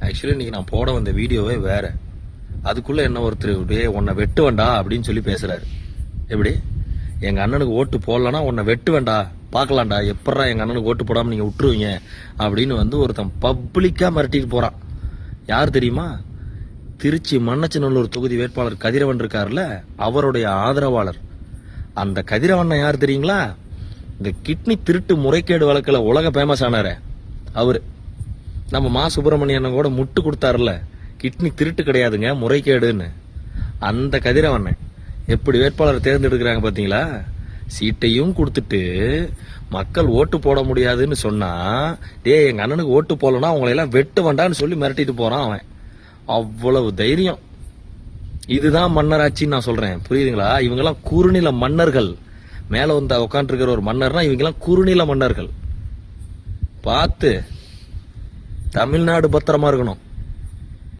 Actually இன்னைக்கு நான் போட வந்த வீடியோவே வேற. அதுக்குள்ள என்ன ஒருத்தர் இப்படியே உன்னை வெட்டு வேண்டா அப்படின்னு சொல்லி பேசுறாரு. எப்படி எங்க அண்ணனுக்கு ஓட்டு போடலன்னா உன்னை வெட்டு வேண்டா பார்க்கலாம்டா, எப்படா எங்க அண்ணனுக்கு ஓட்டு போடாம நீங்க விட்டுருவீங்க அப்படின்னு வந்து ஒருத்தன் பப்ளிக்கா மிரட்டிட்டு போறான். யார் தெரியுமா? திருச்சி மண்ணச்சநல்லூர் தொகுதி வேட்பாளர் கதிரவன் இருக்காருல்ல, அவருடைய ஆதரவாளர். அந்த கதிரவன் யார் தெரியுங்களா? இந்த கிட்னி திருட்டு முறைகேடு வழக்கில் உலக ஃபேமஸ் ஆனாரே அவரு. நம்ம மா சுப்பிரமணியன் கூட முட்டு கொடுத்தாருல, கிட்னி திருட்டு கிடையாதுங்க முறைகேடுன்னு. அந்த கதிரவன் எப்படி வேட்பாளர் தேர்ந்தெடுக்கிறாங்க பாத்தீங்களா? சீட்டையும் கொடுத்துட்டு மக்கள் ஓட்டு போட முடியாதுன்னு சொன்னா, எங்க அண்ணனுக்கு ஓட்டு போடலன்னா அவங்களை எல்லாம் வெட்டு வேண்டான்னு சொல்லி மிரட்டிட்டு போறான் அவன். அவ்வளவு தைரியம். இதுதான் மன்னராட்சின்னு நான் சொல்றேன், புரியுதுங்களா? இவங்கெல்லாம் குறுநில மன்னர்கள். மேல வந்து உட்காந்துருக்கிற ஒரு மன்னர்னா இவங்கெல்லாம் குறுநில மன்னர்கள். பார்த்து தமிழ்நாடு பத்திரமா இருக்கணும்.